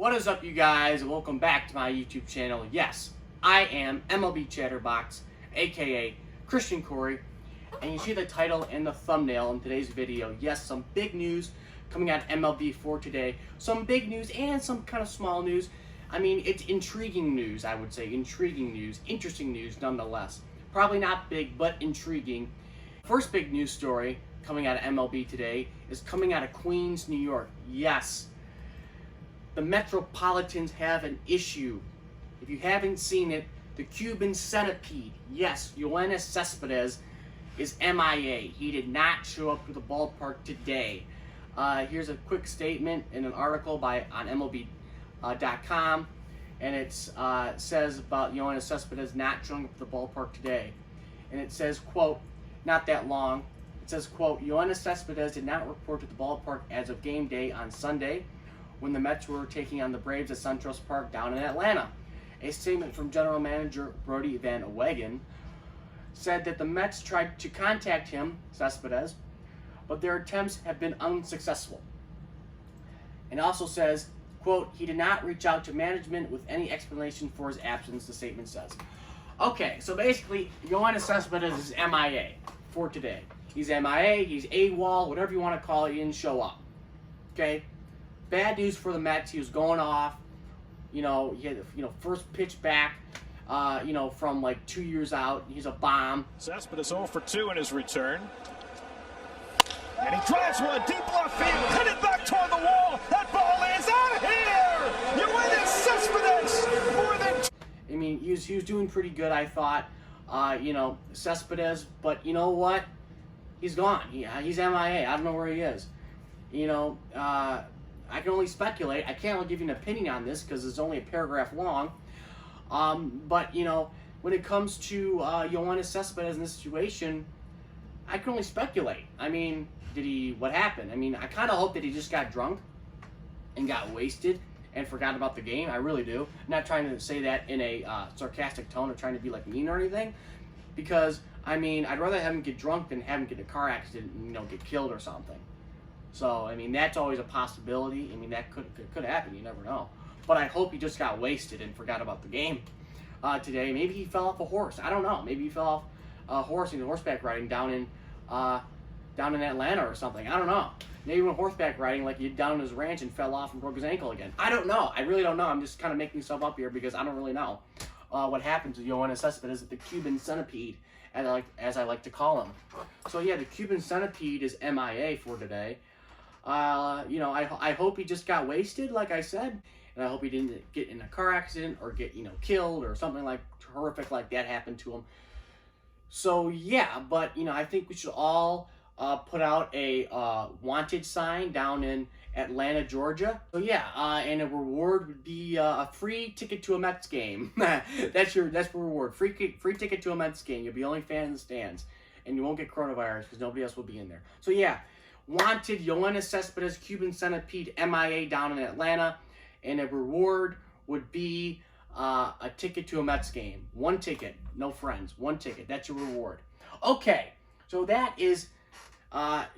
What is up, you guys? Welcome back to my YouTube channel. Yes, I am MLB Chatterbox, aka Christian Corey, and you see the title and the thumbnail in today's video. Yes, some big news coming out of MLB for today. Some big news and some kind of small news. I mean, it's intriguing news, I would say. Intriguing news, interesting news nonetheless. Probably not big, but intriguing. First big news story coming out of MLB today is coming out of Queens, New York. Yes, the Metropolitans have an issue. If you haven't seen it, the Cuban Centipede, yes, Yoenis Cespedes, is M.I.A. He did not show up to the ballpark today. Here's a quick statement in an article on MLB.com, and it says about Yoenis Cespedes not showing up to the ballpark today. And it says, quote, not that long, it says, quote, Yoenis Cespedes did not report to the ballpark as of game day on Sunday, when the Mets were taking on the Braves at SunTrust Park down in Atlanta. A statement from General Manager Brodie Van Wegen said that the Mets tried to contact him, Cespedes, but their attempts have been unsuccessful. And also says, quote, he did not reach out to management with any explanation for his absence, the statement says. Okay, so basically, Yoenis Cespedes is M.I.A. for today. He's M.I.A., he's AWOL, whatever you want to call it, he didn't show up. Okay? Bad news for the Mets. He was going off. He had first pitch back, from like 2 years out. He's a bomb. Cespedes 0 for 2 in his return. And he drives one deep left field. Hit it back toward the wall. That ball is out of here. You win it, Cespedes. More than. I mean, he was doing pretty good, I thought. Cespedes, but you know what? He's gone. He's MIA. I don't know where he is. I can only speculate. I can't really give you an opinion on this because it's only a paragraph long. But when it comes to Yoenis Cespedes in this situation, I can only speculate. I mean, what happened? I mean, I kind of hope that he just got drunk and got wasted and forgot about the game. I really do. I'm not trying to say that in a sarcastic tone or trying to be like mean or anything, because I mean, I'd rather have him get drunk than have him get in a car accident and get killed or something. So, I mean, that's always a possibility. I mean, that could happen. You never know. But I hope he just got wasted and forgot about the game today. Maybe he fell off a horse. I don't know. Maybe he fell off a horse in horseback riding down in Atlanta or something. I don't know. Maybe he went horseback riding like he did down in his ranch and fell off and broke his ankle again. I don't know. I really don't know. I'm just kind of making stuff up here because I don't really know what happened to Yoenis Cespedes, the Cuban Centipede, as I like to call him. So, yeah, the Cuban Centipede is MIA for today. I hope he just got wasted, like I said, and I hope he didn't get in a car accident or get, killed or something like horrific like that happened to him. So, yeah, but, I think we should all put out a wanted sign down in Atlanta, Georgia. So, yeah, and a reward would be a free ticket to a Mets game. That's the reward. Free ticket to a Mets game. You'll be the only fan in the stands, and you won't get coronavirus because nobody else will be in there. So, yeah. Wanted Yoenis Cespedes, Cuban Centipede, MIA down in Atlanta, and a reward would be a ticket to a Mets game. One ticket, no friends, one ticket. That's your reward. Okay, so that is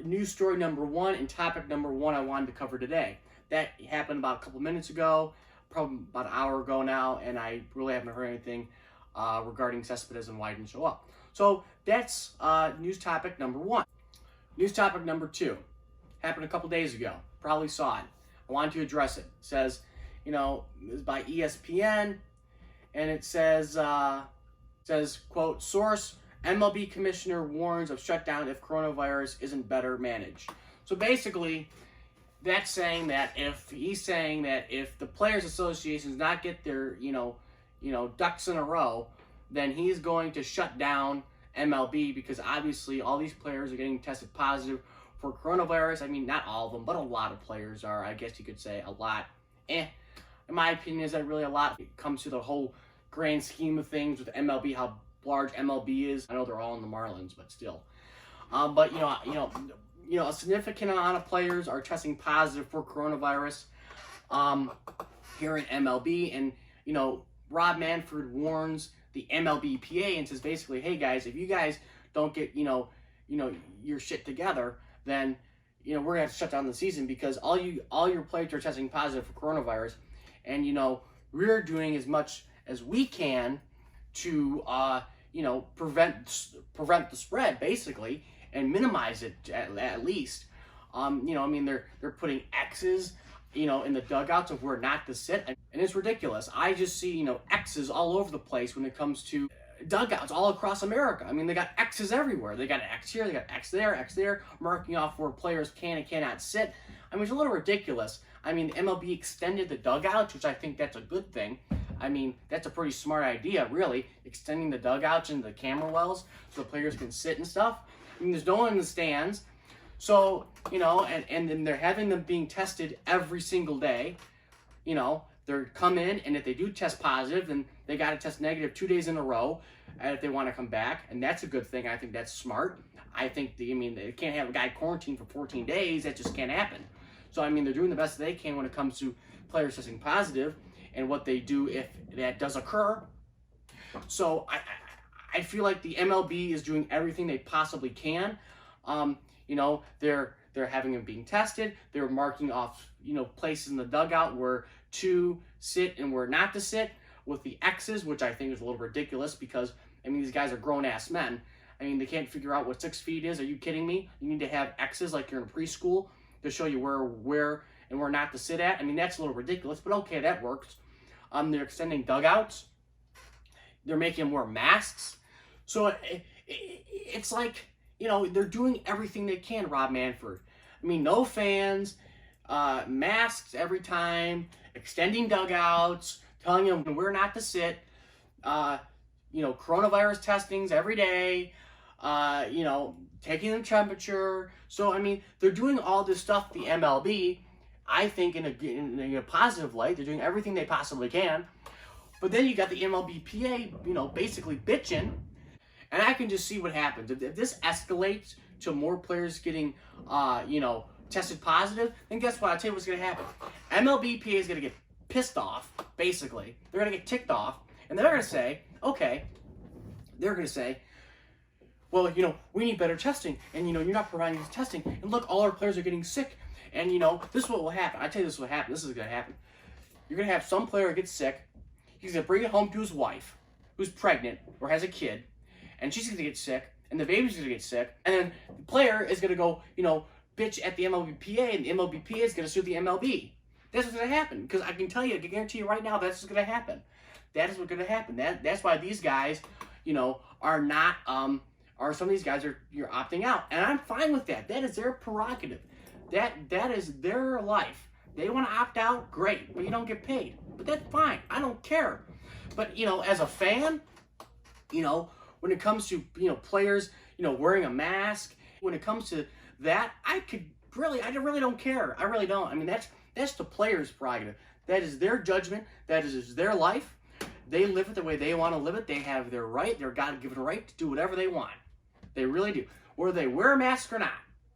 news story number one and topic number one I wanted to cover today. That happened about a couple minutes ago, probably about an hour ago now, and I really haven't heard anything regarding Cespedes and why he didn't show up. So that's news topic number one. News topic number two happened a couple days ago. Probably saw it. I wanted to address it. It says, it was by ESPN, and it says, quote, source, MLB commissioner warns of shutdown if coronavirus isn't better managed. So basically, that's saying that if the Players Association does not get their, ducks in a row, then he's going to shut down MLB, because obviously all these players are getting tested positive for coronavirus. I mean, not all of them, but a lot of players are. I guess you could say a lot. In my opinion, is that really a lot? It comes to the whole grand scheme of things with MLB, how large MLB is. I know they're all in the Marlins, but still. But a significant amount of players are testing positive for coronavirus here in MLB, and Rob Manfred warns the MLBPA and says basically, hey guys, if you guys don't get your shit together, then we're gonna have to shut down the season because all your players are testing positive for coronavirus, and we're doing as much as we can to prevent the spread basically and minimize it at least. I mean they're putting X's in the dugouts of where not to sit, and it's ridiculous. I just see X's all over the place when it comes to dugouts all across America. I mean, they got X's everywhere. They got an X here, they got X there, marking off where players can and cannot sit. I mean, it's a little ridiculous. I mean, the MLB extended the dugouts, which I think that's a good thing. I mean, that's a pretty smart idea, really, extending the dugouts into the camera wells so the players can sit and stuff. I mean, there's no one in the stands. So, and then they're having them being tested every single day. They're come in, and if they do test positive, then they got to test negative 2 days in a row if they want to come back, and that's a good thing. I think that's smart. I think they can't have a guy quarantined for 14 days. That just can't happen. So, I mean, they're doing the best they can when it comes to players testing positive and what they do if that does occur. So, I feel like the MLB is doing everything they possibly can. They're having them being tested. They're marking off, places in the dugout where to sit and where not to sit with the X's, which I think is a little ridiculous because, I mean, these guys are grown-ass men. I mean, they can't figure out what 6 feet is. Are you kidding me? You need to have X's like you're in preschool to show you where and where not to sit at. I mean, that's a little ridiculous, but okay, that works. They're extending dugouts. They're making them wear masks. So it's like, they're doing everything they can, Rob Manfred. I mean, no fans, masks every time, extending dugouts, telling them where not to sit, coronavirus testings every day, taking the temperature. So, I mean, they're doing all this stuff, the MLB, I think in a positive light. They're doing everything they possibly can. But then you got the MLBPA, basically bitching. And I can just see what happens. If this escalates to more players getting, tested positive, then guess what? I'll tell you what's going to happen. MLBPA is going to get pissed off, basically. They're going to get ticked off. And they're going to say, well, we need better testing. And, you're not providing this testing. And look, all our players are getting sick. And, this is what will happen. I tell you this will happen. This is going to happen. You're going to have some player get sick. He's going to bring it home to his wife, who's pregnant or has a kid. And she's going to get sick, and the baby's going to get sick, and then the player is going to go, bitch at the MLBPA, and the MLBPA is going to sue the MLB. That's what's going to happen, because I can guarantee you right now, that's what's going to happen. That is what's going to happen. That's why these guys, are not, or some of these guys you're opting out, and I'm fine with that. That is their prerogative. That is their life. They want to opt out, great, but you don't get paid. But that's fine. I don't care. But, as a fan, when it comes to, players, wearing a mask, when it comes to that, I really don't care. I really don't. I mean, that's the player's prerogative. That is their judgment. That is their life. They live it the way they want to live it. They have their right, their God-given right to do whatever they want. They really do. Whether they wear a mask or not,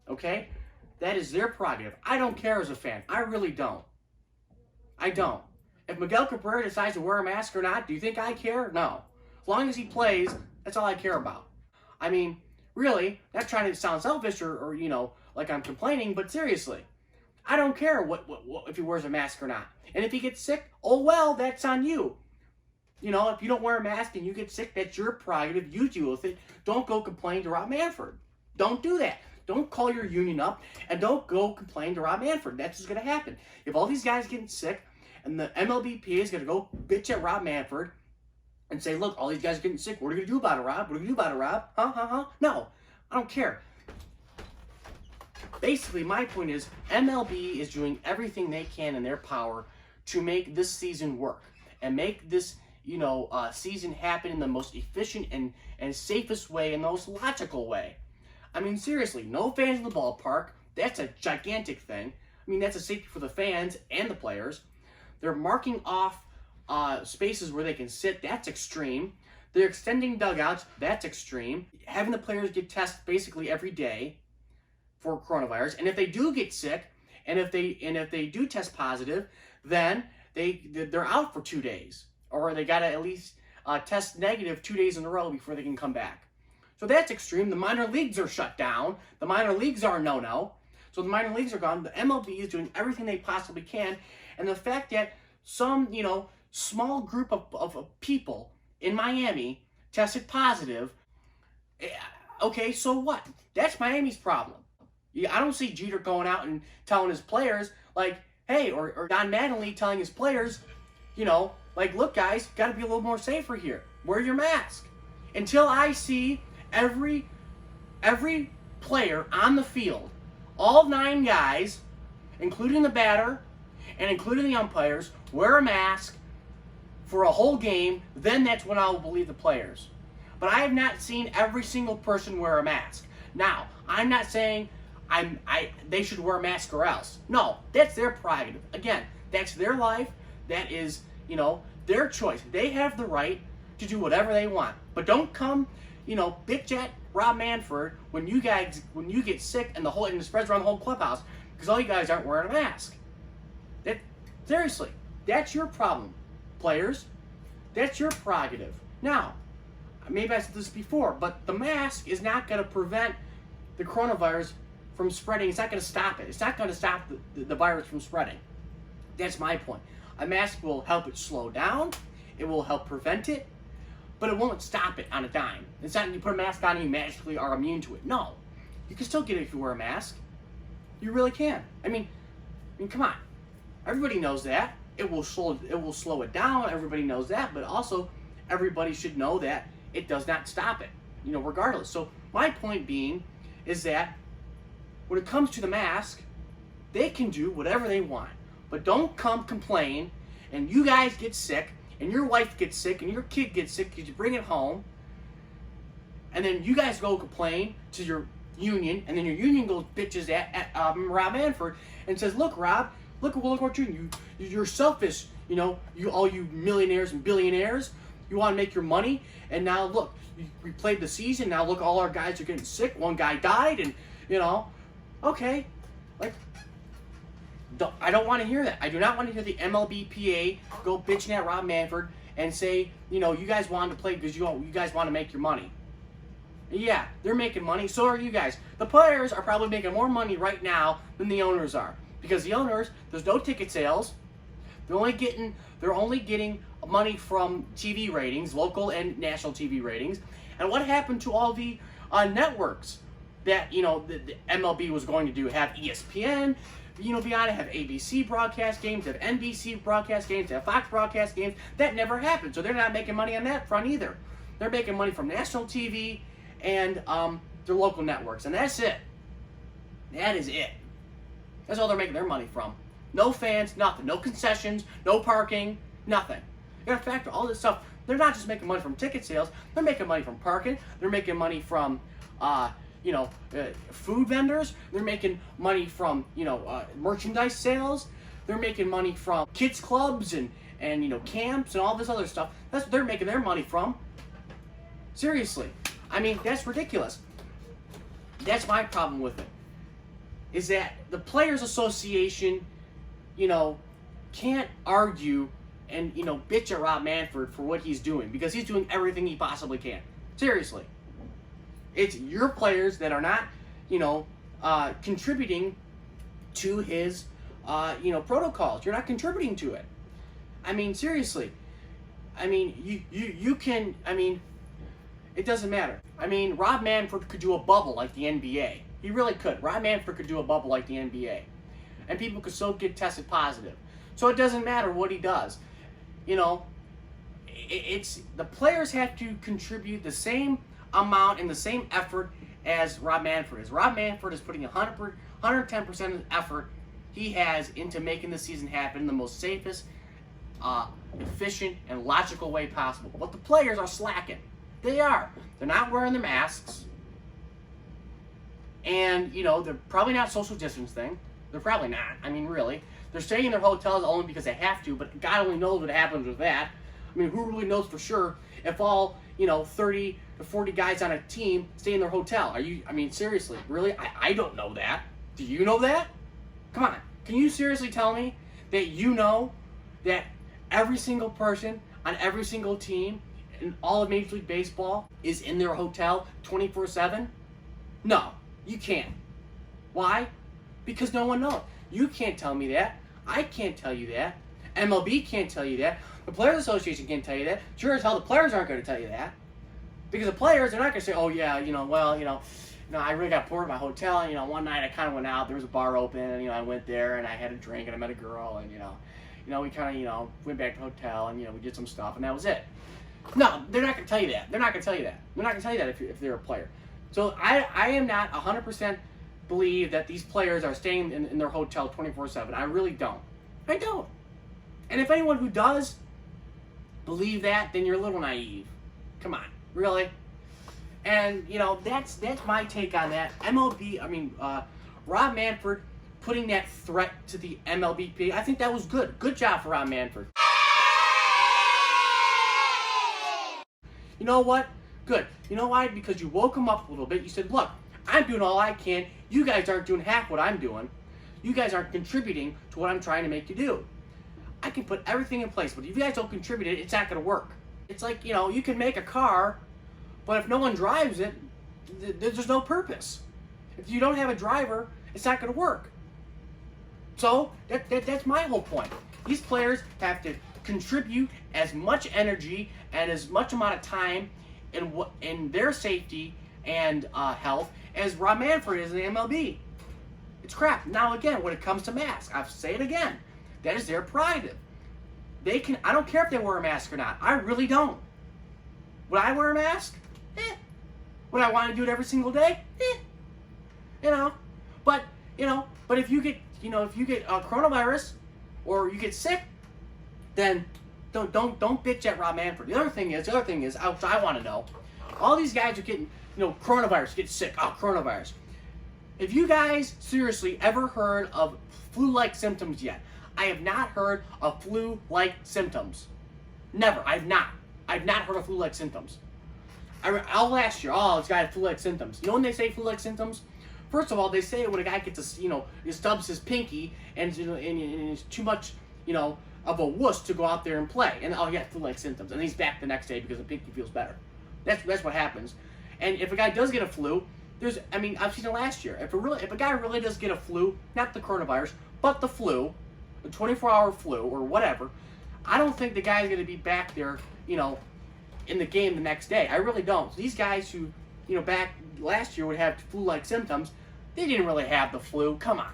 okay? That is their prerogative. I don't care as a fan. I really don't. I don't. If Miguel Cabrera decides to wear a mask or not, do you think I care? No. As long as he plays, that's all I care about. I mean, really, not trying to sound selfish or like I'm complaining, but seriously, I don't care what if he wears a mask or not. And if he gets sick, oh well, that's on you. If you don't wear a mask and you get sick, that's your prerogative. You deal with it. Don't go complain to Rob Manfred. Don't do that. Don't call your union up and don't go complain to Rob Manfred. That's what's going to happen. If all these guys getting sick and the MLBPA is going to go bitch at Rob Manfred and say, look, all these guys are getting sick. What are you going to do about it, Rob? What are you going to do about it, Rob? Huh? No, I don't care. Basically, my point is MLB is doing everything they can in their power to make this season work and make this, season happen in the most efficient and safest way and the most logical way. I mean, seriously, no fans in the ballpark. That's a gigantic thing. I mean, that's a safety for the fans and the players. They're marking off spaces where they can sit. That's extreme. They're extending dugouts. That's extreme. Having the players get tested basically every day for coronavirus. And if they do get sick, and if they do test positive, then they're out for 2 days, or they got to at least test negative 2 days in a row before they can come back. So that's extreme. The minor leagues are shut down. The minor leagues are no-no. So the minor leagues are gone. The MLB is doing everything they possibly can. And the fact that some, small group of people in Miami tested positive. Okay, so what? That's Miami's problem. I don't see Jeter going out and telling his players, like, hey, or Don Mattingly telling his players, like, look, guys, got to be a little more safer here. Wear your mask. Until I see every player on the field, all 9 guys, including the batter and including the umpires, wear a mask for a whole game, then that's when I will believe the players. But I have not seen every single person wear a mask. Now, I'm not saying they should wear a mask or else. No, that's their prerogative. Again, that's their life. That is, their choice. They have the right to do whatever they want. But don't come, bitch at Rob Manfred when you get sick and it spreads around the whole clubhouse because all you guys aren't wearing a mask. Seriously, that's your problem, players. That's your prerogative. Now, maybe I said this before, but the mask is not going to prevent the coronavirus from spreading. It's not going to stop it. It's not going to stop the virus from spreading. That's my point. A mask will help it slow down. It will help prevent it, but it won't stop it on a dime. It's not you put a mask on and you magically are immune to it. No, you can still get it if you wear a mask. You really can. I mean, come on. Everybody knows that. It will slow it down. Everybody knows that, but also everybody should know that it does not stop it, regardless. So my point being is that when it comes to the mask, they can do whatever they want, but don't come complain and you guys get sick and your wife gets sick and your kid gets sick because you bring it home, and then you guys go complain to your union, and then your union goes bitches at Rob Manfred and says, look, Rob, look what you're doing. You're selfish, all you millionaires and billionaires. You want to make your money, and now look, we played the season. Now look, all our guys are getting sick. One guy died, and okay, like I don't want to hear that. I do not want to hear the MLBPA go bitching at Rob Manfred and say, you guys wanted to play because you guys want to make your money. Yeah, they're making money. So are you guys. The players are probably making more money right now than the owners are, because the owners, there's no ticket sales. They're only getting money from TV ratings, local and national TV ratings. And what happened to all the networks that the MLB was going to do? Have ESPN, beyond it, have ABC broadcast games, have NBC broadcast games, have Fox broadcast games. That never happened. So they're not making money on that front either. They're making money from national TV and their local networks, and that's it. That is it. That's all they're making their money from. No fans, nothing. No concessions, no parking, nothing. You gotta factor all this stuff. They're not just making money from ticket sales. They're making money from parking. They're making money from, food vendors. They're making money from, merchandise sales. They're making money from kids clubs and camps and all this other stuff. That's what they're making their money from. Seriously. I mean, that's ridiculous. That's my problem with it. Is that the Players Association, can't argue and, bitch at Rob Manfred for what he's doing, because he's doing everything he possibly can. Seriously. It's your players that are not, contributing to his, protocols. You're not contributing to it. I mean, seriously. I mean, you can, it doesn't matter. I mean, Rob Manfred could do a bubble like the NBA. He really could. Rob Manfred could do a bubble like the NBA. And people could still get tested positive. So it doesn't matter what he does. It's the players have to contribute the same amount and the same effort as Rob Manfred is. Rob Manfred is putting 110% of the effort he has into making the season happen in the most safest, efficient, and logical way possible. But the players are slacking. They are. They're not wearing their masks. And, they're probably not social distancing. They're probably not. I mean, really. They're staying in their hotels only because they have to, but God only knows what happens with that. I mean, who really knows for sure if all, 30 to 40 guys on a team stay in their hotel? Seriously, really? I don't know that. Do you know that? Come on. Can you seriously tell me that you know that every single person on every single team in all of Major League Baseball is in their hotel 24/7? No, you can't. Why? Because no one knows. You can't tell me that. I can't tell you that. MLB can't tell you that. The Players Association can't tell you that. Sure as hell, the players aren't going to tell you that. Because the players, they're not going to say, oh, yeah, I really got bored at my hotel, and, one night I kind of went out, there was a bar open, and, I went there, and I had a drink, and I met a girl, and, we kind of, went back to the hotel, and, we did some stuff, and that was it. No, they're not going to tell you that. They're not going to tell you that. They're not going to tell you that if they're a player. So I am not 100% believe that these players are staying in their hotel 24/7. I really don't. I don't. And if anyone who does believe that, then you're a little naive. Come on, really? And, that's my take on that. Rob Manfred putting that threat to the MLBP, I think that was good. Good job for Rob Manfred. You know what? Good. You know why? Because you woke him up a little bit. You said, look, I'm doing all I can. You guys aren't doing half what I'm doing. You guys aren't contributing to what I'm trying to make you do. I can put everything in place, but if you guys don't contribute, it's not going to work. It's like, you can make a car, but if no one drives it, there's no purpose. If you don't have a driver, it's not going to work. So that's my whole point. These players have to contribute as much energy and as much amount of time in their safety and health as Rob Manfred is in the MLB. It's crap. Now again, when it comes to masks, I'll say it again. That is their prerogative. I don't care if they wear a mask or not. I really don't. Would I wear a mask? Would I want to do it every single day? But if you get coronavirus or you get sick, then don't bitch at Rob Manfred. The other thing is, I want to know, all these guys are getting, coronavirus, get sick. Oh, coronavirus. Have you guys seriously ever heard of flu-like symptoms yet? I have not heard of flu-like symptoms. Never. I've not heard of flu-like symptoms. All last year, this guy had flu-like symptoms. You know when they say flu-like symptoms? First of all, they say it when a guy gets he stubs his pinky and it's too much, of a wuss to go out there and play. And he had flu-like symptoms. And he's back the next day because the pinky feels better. That's what happens. And if a guy does get a flu, I've seen it last year. If a guy really does get a flu, not the coronavirus, but the flu, the 24-hour flu or whatever, I don't think the guy's going to be back there, in the game the next day. I really don't. These guys who, back last year would have flu-like symptoms, they didn't really have the flu. Come on.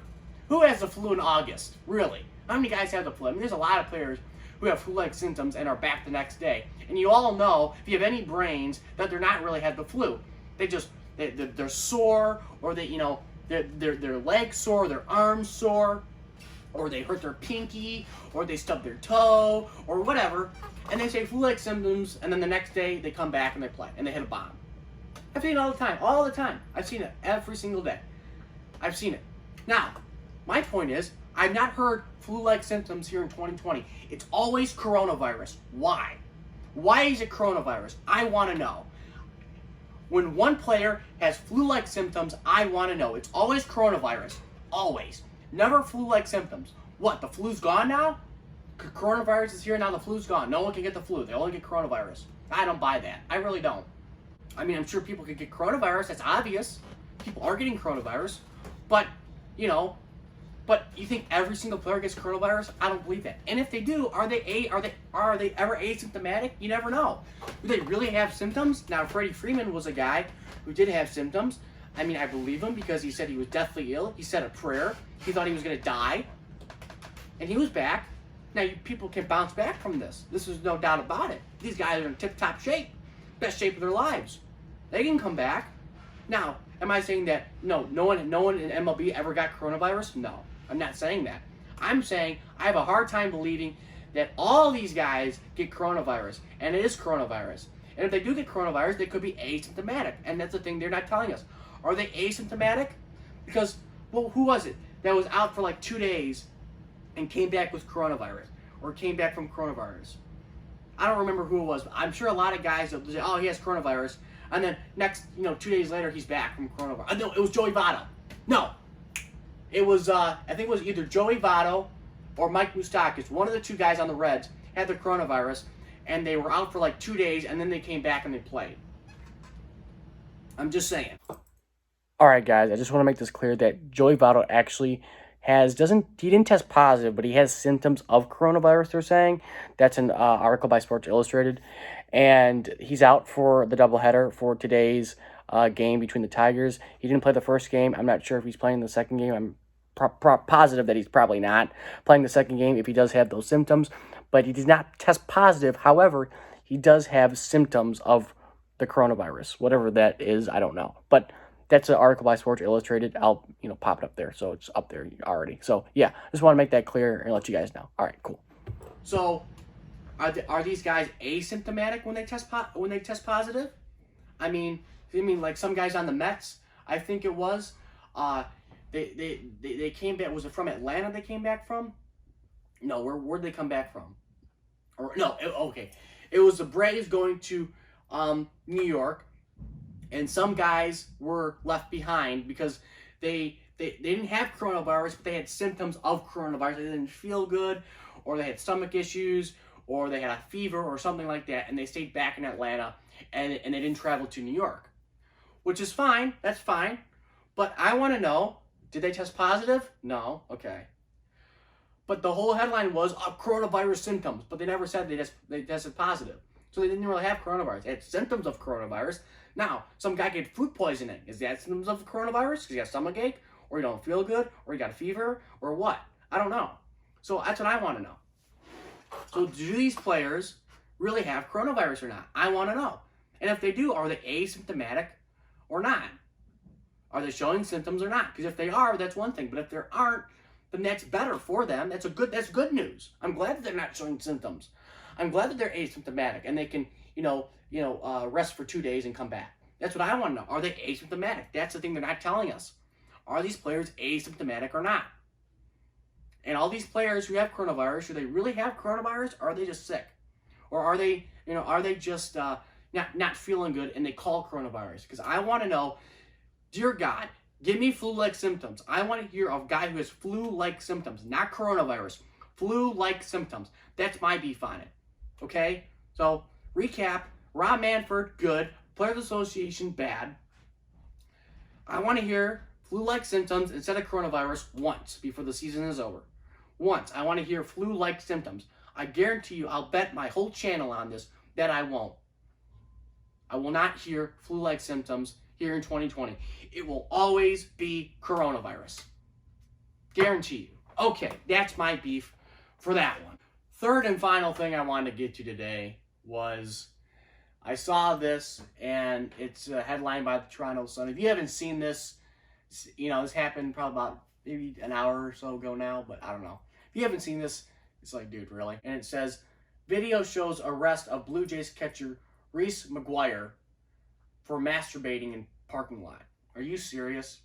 Who has the flu in August? Really? How many guys have the flu? There's a lot of players who have flu-like symptoms and are back the next day. And you all know, if you have any brains, that they're not really had the flu. They're sore, or their legs sore, their arms sore, or they hurt their pinky, or they stub their toe, or whatever, and they say flu-like symptoms, and then the next day they come back and they play, and they hit a bomb. I've seen it all the time. I've seen it every single day. I've seen it. Now, my point is, I've not heard flu-like symptoms here in 2020. It's always coronavirus. Why? Why is it coronavirus? I want to know. When one player has flu-like symptoms, I want to know. It's always coronavirus. Always. Never flu-like symptoms. What, the flu's gone now? Coronavirus is here now, the flu's gone. No one can get the flu. They only get coronavirus. I don't buy that. I really don't. I'm sure people could get coronavirus. That's obvious. People are getting coronavirus. But, but you think every single player gets coronavirus? I don't believe that. And if they do, are they ever asymptomatic? You never know. Do they really have symptoms? Now, Freddie Freeman was a guy who did have symptoms. I believe him because he said he was deathly ill. He said a prayer. He thought he was going to die. And he was back. Now, people can bounce back from this. This is no doubt about it. These guys are in tip-top shape. Best shape of their lives. They can come back. Now, am I saying that no one in MLB ever got coronavirus? No, I'm not saying that. I'm saying I have a hard time believing that all these guys get coronavirus, and it is coronavirus. And if they do get coronavirus, they could be asymptomatic, and that's the thing they're not telling us. Are they asymptomatic? Because, well, who was it that was out for like 2 days and came back with coronavirus, or came back from coronavirus? I don't remember who it was, but I'm sure a lot of guys will say, oh, he has coronavirus, and then next, 2 days later, he's back from coronavirus. No, it was Joey Votto. No. It was, I think it was either Joey Votto or Mike Moustakas. One of the two guys on the Reds had the coronavirus, and they were out for like 2 days, and then they came back and they played. I'm just saying. All right, guys, I just want to make this clear that Joey Votto actually he didn't test positive, but he has symptoms of coronavirus, they're saying. That's an article by Sports Illustrated. And he's out for the doubleheader for today's game between the Tigers. He didn't play the first game. I'm not sure if he's playing the second game. I'm positive that he's probably not playing the second game if he does have those symptoms. But he did not test positive. However, he does have symptoms of the coronavirus. Whatever that is, I don't know. But that's an article by Sports Illustrated. I'll, pop it up there, so it's up there already. So, yeah, just want to make that clear and let you guys know. All right, cool. So, are these guys asymptomatic when they test positive? I mean, like some guys on the Mets, I think it was, they came back. Was it from Atlanta they came back from? No, where'd they come back from? Or no, okay, it was the Braves going to New York, and some guys were left behind because they didn't have coronavirus, but they had symptoms of coronavirus. They didn't feel good, or they had stomach issues, or they had a fever or something like that, and they stayed back in Atlanta, and they didn't travel to New York, which is fine. That's fine. But I want to know, did they test positive? No. Okay. But the whole headline was coronavirus symptoms, but they never said they tested positive. So they didn't really have coronavirus. They had symptoms of coronavirus. Now, some guy get food poisoning. Is that symptoms of coronavirus? Because you got stomach ache, or you don't feel good, or you got a fever, or what? I don't know. So that's what I want to know. So do these players really have coronavirus or not? I want to know. And if they do, are they asymptomatic or not? Are they showing symptoms or not? Because if they are, that's one thing. But if they aren't, then that's better for them. That's good news. I'm glad that they're not showing symptoms. I'm glad that they're asymptomatic and they can, rest for 2 days and come back. That's what I want to know. Are they asymptomatic? That's the thing they're not telling us. Are these players asymptomatic or not? And all these players who have coronavirus, do they really have coronavirus, or are they just sick? Or are they, just not feeling good and they call coronavirus? Because I want to know, dear God, give me flu-like symptoms. I want to hear of a guy who has flu-like symptoms, not coronavirus. Flu-like symptoms. That's my beef on it. Okay? So, recap. Rob Manfred, good. Players Association, bad. I want to hear flu-like symptoms instead of coronavirus once before the season is over. Once. I want to hear flu-like symptoms. I guarantee you, I'll bet my whole channel on this that I won't. I will not hear flu-like symptoms here in 2020. It will always be coronavirus. Guarantee you. Okay, that's my beef for that one. Third and final thing I wanted to get to today was I saw this, and it's a headline by the Toronto Sun. If you haven't seen this, this happened probably about maybe an hour or so ago now, but I don't know. If you haven't seen this, it's like, dude, really? And it says, video shows arrest of Blue Jays catcher Reese McGuire for masturbating in parking lot. Are you serious?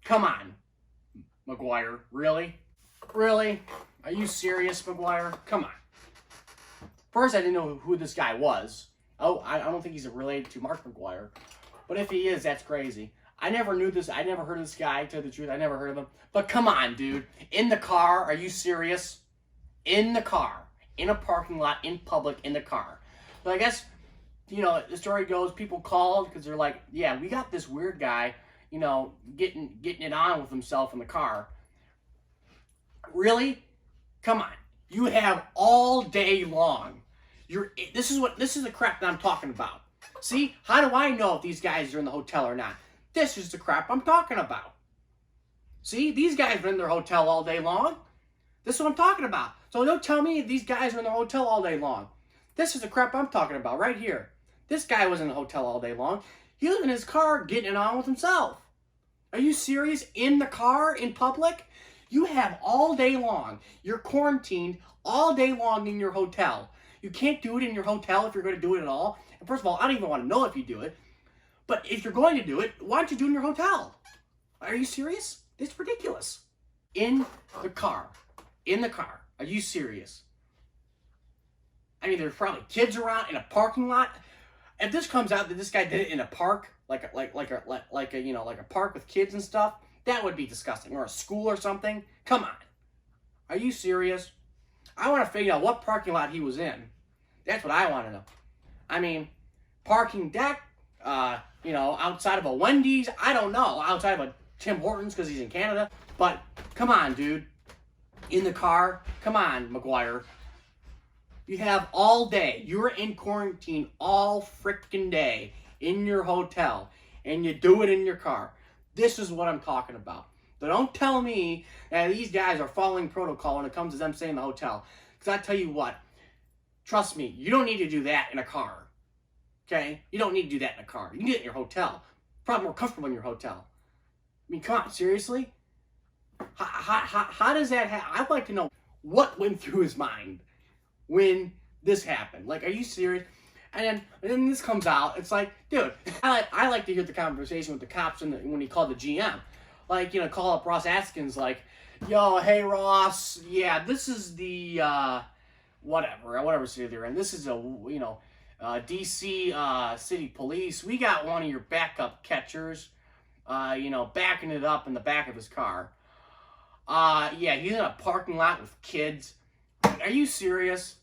Come on, McGuire. Really? Really? Are you serious, McGuire? Come on. First, I didn't know who this guy was. Oh, I don't think he's related to Mark McGuire. But if he is, that's crazy. I never knew this. I never heard of this guy, to tell the truth. I never heard of him. But come on, dude. In the car? Are you serious? In the car. In a parking lot, in public, in the car. But I guess, the story goes, people called because they're like, yeah, we got this weird guy, getting it on with himself in the car. Really? Come on. You have all day long. This is the crap that I'm talking about. See? How do I know if these guys are in the hotel or not? This is the crap I'm talking about. See? These guys are in their hotel all day long. This is what I'm talking about. So don't tell me these guys are in the hotel all day long. This is the crap I'm talking about right here. This guy was in the hotel all day long. He was in his car getting it on with himself. Are you serious? In the car? In public? You have all day long. You're quarantined all day long in your hotel. You can't do it in your hotel if you're going to do it at all. And first of all, I don't even want to know if you do it. But if you're going to do it, why don't you do it in your hotel? Are you serious? It's ridiculous. In the car. In the car. Are you serious? I mean, there's probably kids around in a parking lot. If this comes out that this guy did it in a park, like a park with kids and stuff, that would be disgusting. Or a school or something. Come on. Are you serious? I want to figure out what parking lot he was in. That's what I want to know. I mean, parking deck, outside of a Wendy's, I don't know. Outside of a Tim Hortons because he's in Canada. But come on, dude. In the car, come on, McGuire. You have all day. You're in quarantine all freaking day in your hotel, and you do it in your car. This is what I'm talking about. So don't tell me that these guys are following protocol when it comes to them staying in the hotel. Because I tell you what, trust me, you don't need to do that in a car. Okay? You don't need to do that in a car. You can do it in your hotel. Probably more comfortable in your hotel. I mean, come on, seriously? How does that happen? I'd like to know what went through his mind when this happened. Like, are you serious? And then this comes out. It's like, dude, I like to hear the conversation with the cops when he called the GM. Like, you know, call up Ross Atkins like, yo, hey, Ross, yeah, this is the, whatever city they're in. This is D.C. City Police. We got one of your backup catchers, backing it up in the back of his car. Yeah, he's in a parking lot with kids. Are you serious?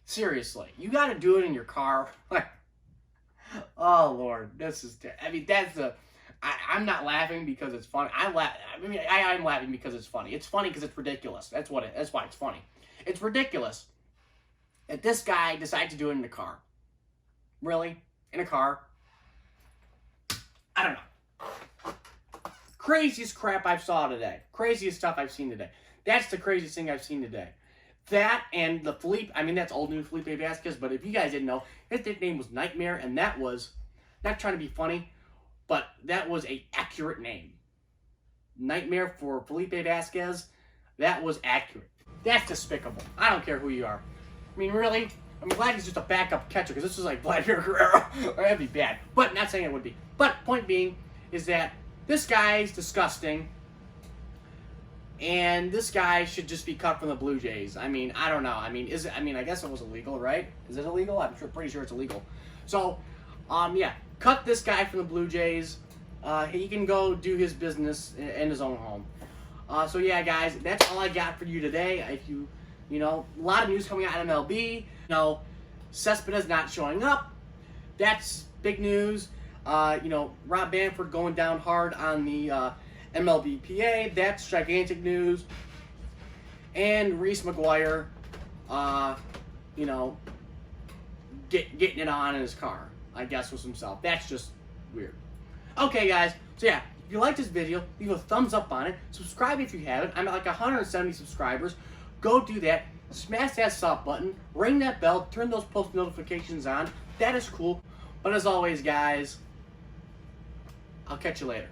Seriously, you got to do it in your car. Like, oh Lord, this is. I'm not laughing because it's funny. I'm laughing because it's funny. It's funny because it's ridiculous. That's why it's funny. It's ridiculous that this guy decided to do it in the car. Really, in a car? I don't know. Craziest crap I've saw today. Craziest stuff I've seen today. That's the craziest thing I've seen today. That and the Felipe, that's old news, Felipe Vasquez, but if you guys didn't know, his nickname was Nightmare, and that was, not trying to be funny, but that was an accurate name. Nightmare for Felipe Vasquez, that was accurate. That's despicable. I don't care who you are. I mean, really? I'm glad he's just a backup catcher, because this was like Vladimir Guerrero. That'd be bad. But, not saying it would be. But, point being, is that this guy's disgusting. And this guy should just be cut from the Blue Jays. I mean, I don't know. I guess it was illegal, right? Is it illegal? I'm pretty sure it's illegal. So, yeah, cut this guy from the Blue Jays. He can go do his business in his own home. So yeah, guys, that's all I got for you today. If a lot of news coming out of MLB. Cespedes not showing up. That's big news. Rob Manfred going down hard on the MLB.PA, that's gigantic news. And Reese McGuire, getting it on in his car, I guess, with himself. That's just weird. Okay, guys, so yeah, if you like this video, leave a thumbs up on it. Subscribe if you haven't. I'm at like 170 subscribers. Go do that. Smash that sub button. Ring that bell. Turn those post notifications on. That is cool. But as always, guys, I'll catch you later.